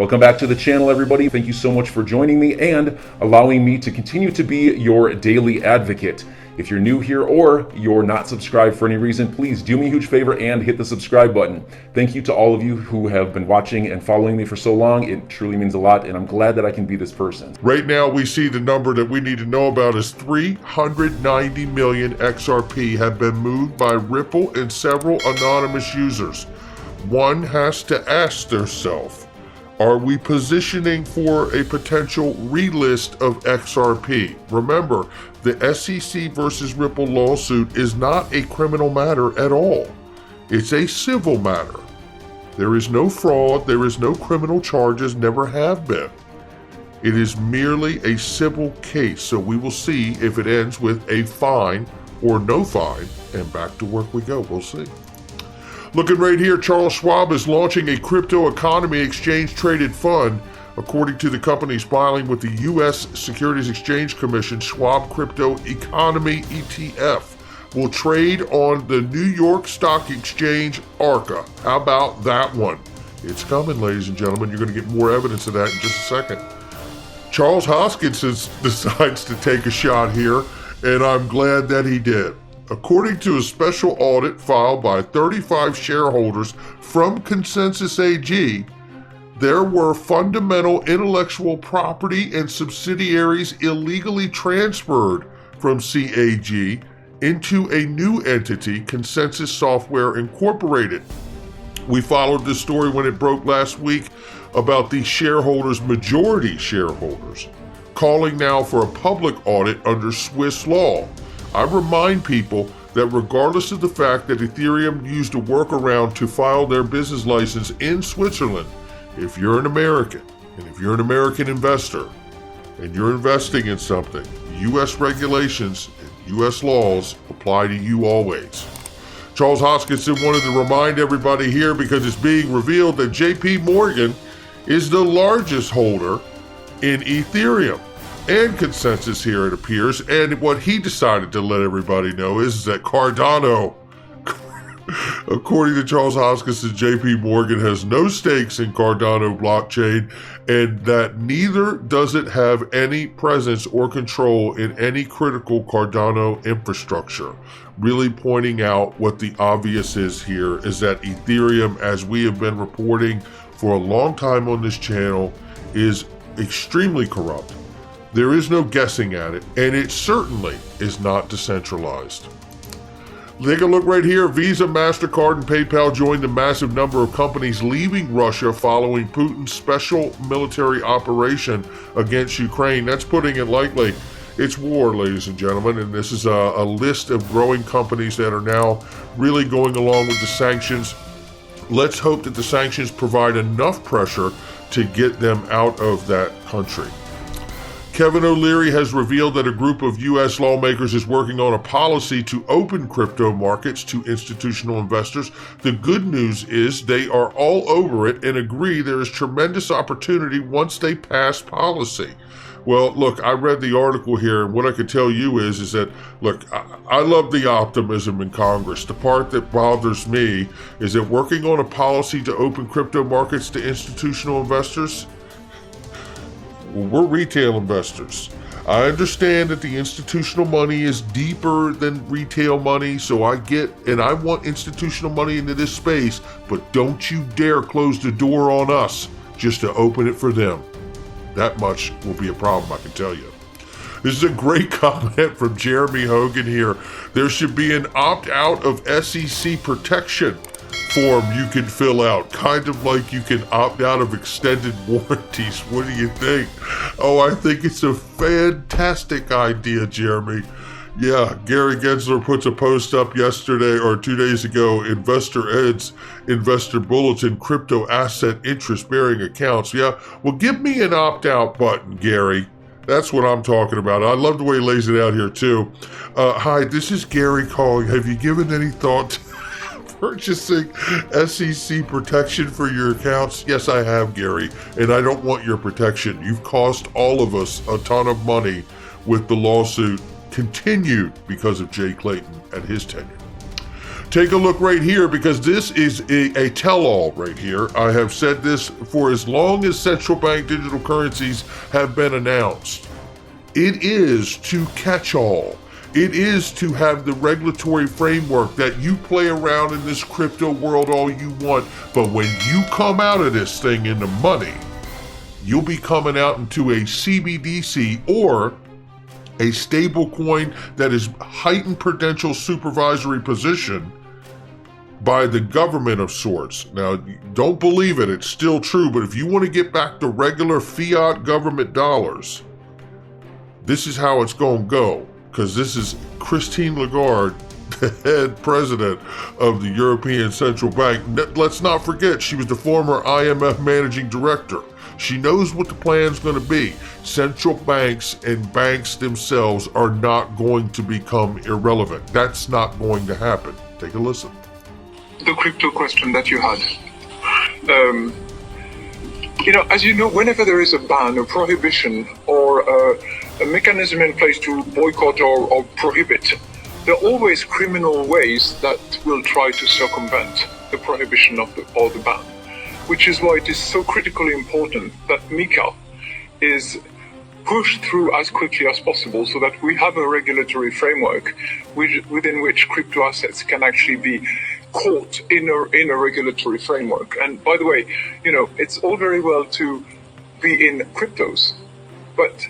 Welcome back to the channel, everybody. Thank you so much for joining me and allowing me to continue to be your daily advocate. If you're new here or you're not subscribed for any reason, please do me a huge favor and hit the subscribe button. Thank you to all of you who have been watching and following me for so long. It truly means a lot, and I'm glad that I can be this person. Right now, we see the number that we need to know about is 390 million XRP have been moved by Ripple and several anonymous users. One has to ask themselves, are we positioning for a potential relist of XRP? Remember, the SEC versus Ripple lawsuit is not a criminal matter at all. It's a civil matter. There is no fraud, there is no criminal charges, never have been. It is merely a civil case, so we will see if it ends with a fine or no fine, and back to work we go. We'll see. Looking right here, Charles Schwab is launching a crypto economy exchange traded fund. According to the company's filing with the U.S. Securities Exchange Commission, Schwab Crypto Economy ETF will trade on the New York Stock Exchange, ARCA. How about that one? It's coming, ladies and gentlemen. You're going to get more evidence of that in just a second. Charles Hoskinson decides to take a shot here, and I'm glad that he did. According to a special audit filed by 35 shareholders from Consensus AG, there were fundamental intellectual property and subsidiaries illegally transferred from CAG into a new entity, Consensus Software Incorporated. We followed this story when it broke last week about the shareholders, majority shareholders, calling now for a public audit under Swiss law. I remind people that regardless of the fact that Ethereum used a workaround to file their business license in Switzerland, if you're an American and if you're an American investor and you're investing in something, U.S. regulations and U.S. laws apply to you always. Charles Hoskinson wanted to remind everybody here because it's being revealed that JP Morgan is the largest holder in Ethereum and Consensus here, it appears. And what he decided to let everybody know is that Cardano, according to Charles Hoskinson, JP Morgan has no stakes in Cardano blockchain, and that neither does it have any presence or control in any critical Cardano infrastructure. Really pointing out what the obvious is here is that Ethereum, as we have been reporting for a long time on this channel, is extremely corrupt. There is no guessing at it, and it certainly is not decentralized. Take a look right here. Visa, MasterCard, and PayPal joined the massive number of companies leaving Russia following Putin's special military operation against Ukraine. That's putting it lightly. It's war, ladies and gentlemen, and this is a list of growing companies that are now really going along with the sanctions. Let's hope that the sanctions provide enough pressure to get them out of that country. Kevin O'Leary has revealed that a group of U.S. lawmakers is working on a policy to open crypto markets to institutional investors. The good news is they are all over it and agree there is tremendous opportunity once they pass policy. Well, look, I read the article here, and what I could tell you is that, look, I love the optimism in Congress. The part that bothers me is that working on a policy to open crypto markets to institutional investors, well, we're retail investors. I understand that the institutional money is deeper than retail money, so I get, and I want institutional money into this space, but don't you dare close the door on us just to open it for them. That much will be a problem, I can tell you. This is a great comment from Jeremy Hogan here. There should be an opt-out of SEC protection form you can fill out, kind of like you can opt out of extended warranties. What do you think? Oh, I think it's a fantastic idea, Jeremy. Yeah, Gary Gensler puts a post up yesterday or 2 days ago, Investor Ed's Investor Bulletin, crypto asset interest-bearing accounts. Yeah, well, give me an opt-out button, Gary. That's what I'm talking about. I love the way he lays it out here, too. Hi, this is Gary calling. Have you given any thought to purchasing SEC protection for your accounts? Yes, I have, Gary, and I don't want your protection. You've cost all of us a ton of money with the lawsuit continued because of Jay Clayton and his tenure. Take a look right here, because this is a tell-all right here. I have said this for as long as central bank digital currencies have been announced. It is to catch all. It is to have the regulatory framework that you play around in this crypto world all you want, but when you come out of this thing into money, you'll be coming out into a CBDC or a stable coin that is heightened prudential supervisory position by the government of sorts. Now, don't believe it, it's still true, but if you want to get back to regular fiat government dollars, this is how it's going to go, because this is Christine Lagarde, the head president of the European Central Bank. Let's not forget, she was the former IMF managing director. She knows what the plan's going to be. Central banks and banks themselves are not going to become irrelevant. That's not going to happen. Take a listen. The crypto question that you had. As you know, whenever there is a ban, a prohibition, or a mechanism in place to boycott or prohibit, there are always criminal ways that will try to circumvent the prohibition or the ban, which is why it is so critically important that MiCA is pushed through as quickly as possible so that we have a regulatory framework within which crypto assets can actually be caught in a regulatory framework. And by the way, it's all very well to be in cryptos, but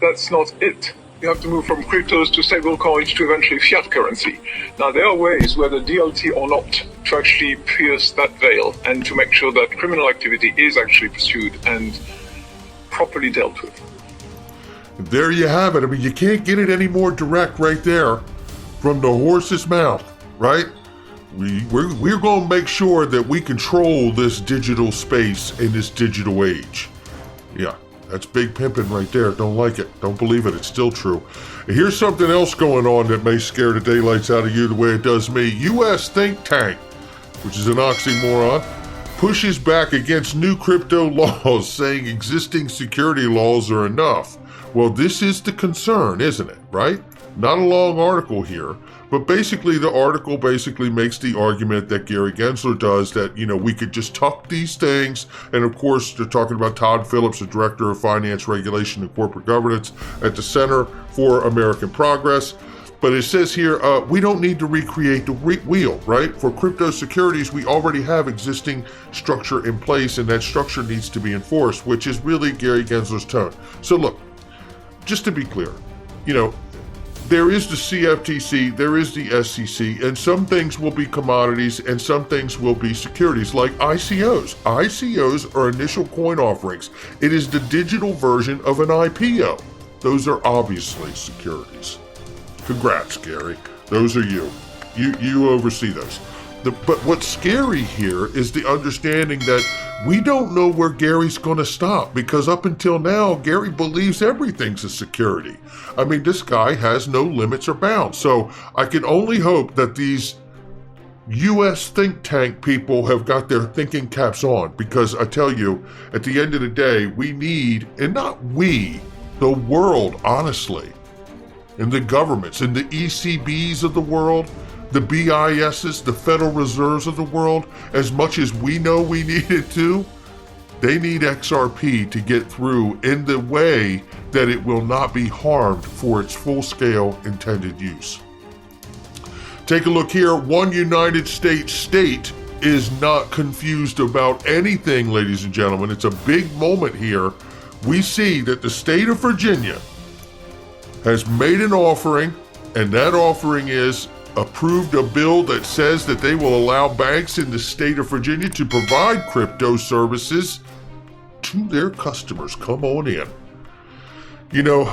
that's not it. You have to move from cryptos to stable coins to eventually fiat currency. Now, there are ways, whether DLT or not, to actually pierce that veil and to make sure that criminal activity is actually pursued and properly dealt with. There you have it. I mean, you can't get it any more direct right there from the horse's mouth, right? We're going to make sure that we control this digital space in this digital age. Yeah, that's big pimping right there. Don't like it. Don't believe it. It's still true. Here's something else going on that may scare the daylights out of you the way it does me. U.S. think tank, which is an oxymoron, pushes back against new crypto laws, saying existing security laws are enough. Well, this is the concern, isn't it, right? Not a long article here, but basically the article makes the argument that Gary Gensler does, that, we could just tuck these things. And of course, they're talking about Todd Phillips, the Director of Finance Regulation and Corporate Governance at the Center for American Progress. But it says here, we don't need to recreate the wheel, right? For crypto securities, we already have existing structure in place, and that structure needs to be enforced, which is really Gary Gensler's tone. So look, just to be clear, there is the CFTC, there is the SEC, and some things will be commodities and some things will be securities, like ICOs. ICOs are initial coin offerings. It is the digital version of an IPO. Those are obviously securities. Congrats, Gary. Those are you. You oversee those. But what's scary here is the understanding that we don't know where Gary's going to stop, because up until now, Gary believes everything's a security. I mean, this guy has no limits or bounds. So I can only hope that these U.S. think tank people have got their thinking caps on, because I tell you, at the end of the day, we need, and not we, the world, honestly, and the governments and the ECBs of the world, the BISs, the Federal Reserves of the world, as much as we know we need it to, they need XRP to get through in the way that it will not be harmed for its full-scale intended use. Take a look here. One United States state is not confused about anything, ladies and gentlemen. It's a big moment here. We see that the state of Virginia has made an offering, and that offering is approved a bill that says that they will allow banks in the state of Virginia to provide crypto services to their customers. Come on in.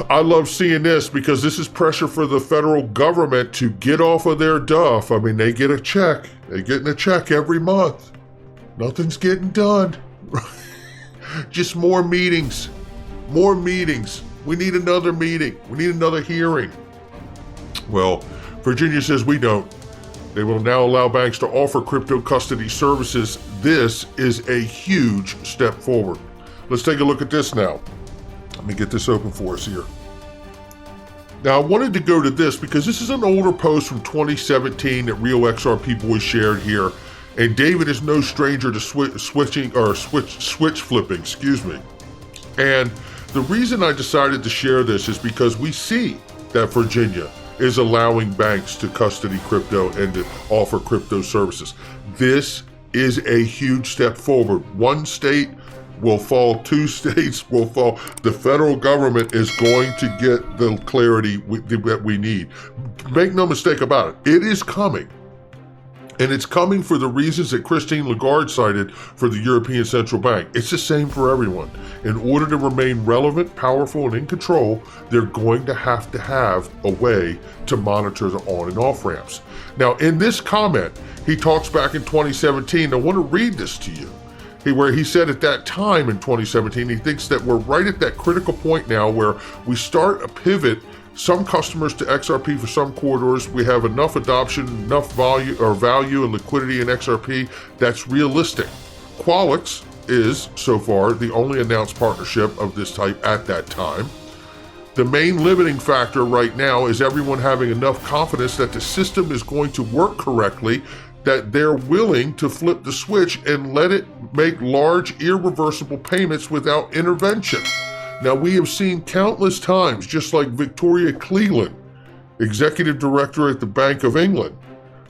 I love seeing this, because this is pressure for the federal government to get off of their duff. I mean, they get a check. They're getting a check every month. Nothing's getting done. Just more meetings. More meetings. We need another meeting. We need another hearing. Well, Virginia says we don't. They will now allow banks to offer crypto custody services. This is a huge step forward. Let's take a look at this now. Let me get this open for us here. Now, I wanted to go to this because this is an older post from 2017 that Real XRP Boy shared here. And David is no stranger to switch flipping, excuse me. And the reason I decided to share this is because we see that Virginia is allowing banks to custody crypto and to offer crypto services. This is a huge step forward. One state will fall, two states will fall. The federal government is going to get the clarity that we need. Make no mistake about it, it is coming. And it's coming for the reasons that Christine Lagarde cited for the European Central Bank. It's the same for everyone. In order to remain relevant, powerful, and in control, they're going to have a way to monitor the on and off ramps. Now, in this comment, he talks back in 2017. I want to read this to you. Where he said at that time in 2017, he thinks that we're right at that critical point now where we start a pivot, some customers to XRP for some corridors. We have enough adoption, enough value and liquidity in XRP that's realistic. Qualix is, so far, the only announced partnership of this type at that time. The main limiting factor right now is everyone having enough confidence that the system is going to work correctly, that they're willing to flip the switch and let it make large, irreversible payments without intervention. Now, we have seen countless times, just like Victoria Cleland, executive director at the Bank of England,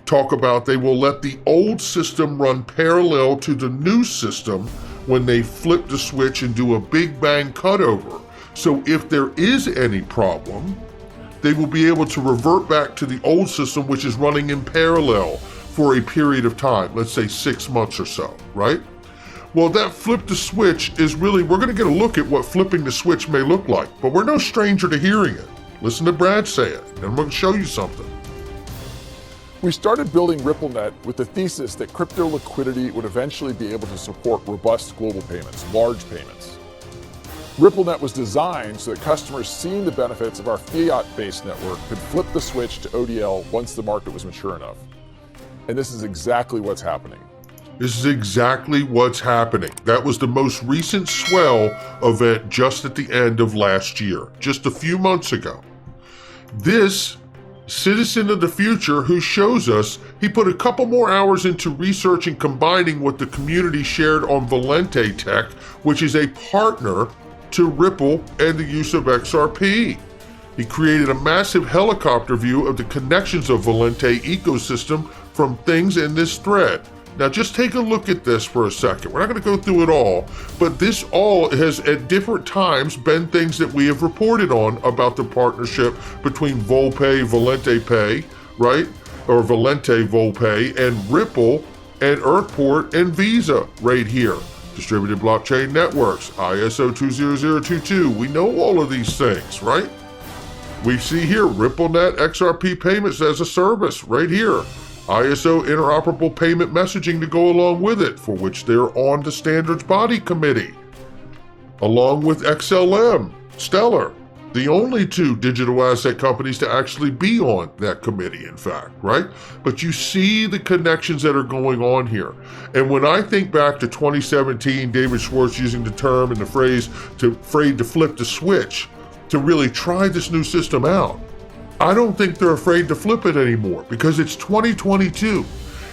talk about they will let the old system run parallel to the new system when they flip the switch and do a big bang cutover. So if there is any problem, they will be able to revert back to the old system, which is running in parallel for a period of time, let's say 6 months or so, right? Well, that flip the switch is really, we're going to get a look at what flipping the switch may look like, but we're no stranger to hearing it. Listen to Brad say it, and I'm going to show you something. We started building RippleNet with the thesis that crypto liquidity would eventually be able to support robust global payments, large payments. RippleNet was designed so that customers seeing the benefits of our fiat-based network could flip the switch to ODL once the market was mature enough. And this is exactly what's happening. This is exactly what's happening. That was the most recent swell event just at the end of last year, just a few months ago. This citizen of the future who shows us, he put a couple more hours into research and combining what the community shared on Valente Tech, which is a partner to Ripple and the use of XRP. He created a massive helicopter view of the connections of Valente ecosystem from things in this thread. Now just take a look at this for a second. We're not going to go through it all, but this all has at different times been things that we have reported on about the partnership between Volpay, Valente Pay, right? Or Valente Volpay and Ripple and Earthport and Visa right here. Distributed blockchain networks, ISO 20022. We know all of these things, right? We see here RippleNet XRP payments as a service right here. ISO interoperable payment messaging to go along with it, for which they're on the standards body committee, along with XLM, Stellar, the only two digital asset companies to actually be on that committee, in fact, right? But you see the connections that are going on here. And when I think back to 2017, David Schwartz using the term and the phrase afraid to flip the switch to really try this new system out, I don't think they're afraid to flip it anymore because it's 2022.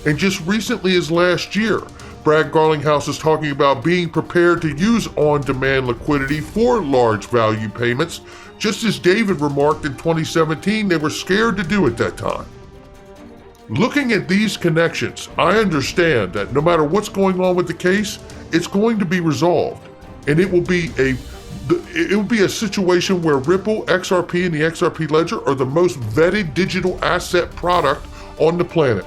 And just recently as last year, Brad Garlinghouse is talking about being prepared to use on-demand liquidity for large value payments, just as David remarked in 2017 they were scared to do at that time. Looking at these connections, I understand that no matter what's going on with the case, it's going to be resolved. And it will be a situation where Ripple, XRP, and the XRP Ledger are the most vetted digital asset product on the planet.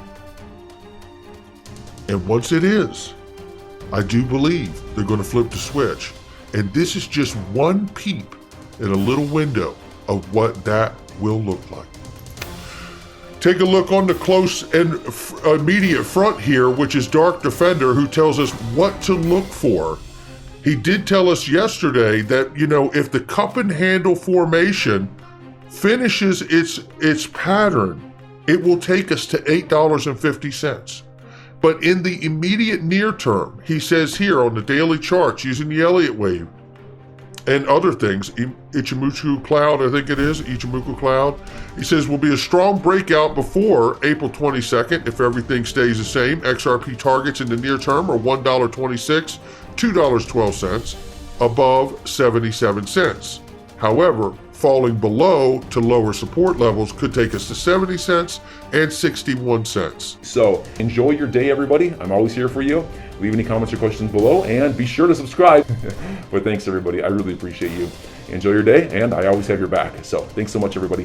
And once it is, I do believe they're going to flip the switch. And this is just one peep in a little window of what that will look like. Take a look on the close and immediate front here, which is Dark Defender, who tells us what to look for. He did tell us yesterday that, if the cup and handle formation finishes its pattern, it will take us to $8.50. But in the immediate near term, he says here on the daily charts using the Elliott wave, and other things. Ichimoku Cloud, I think it is, Ichimoku Cloud. He says will be a strong breakout before April 22nd if everything stays the same. XRP targets in the near term are $1.26, $2.12, above 77 cents. However, falling below to lower support levels could take us to 70 cents and 61 cents. So enjoy your day, everybody. I'm always here for you. Leave any comments or questions below, and be sure to subscribe. But thanks, everybody. I really appreciate you. Enjoy your day, and I always have your back. So thanks so much, everybody.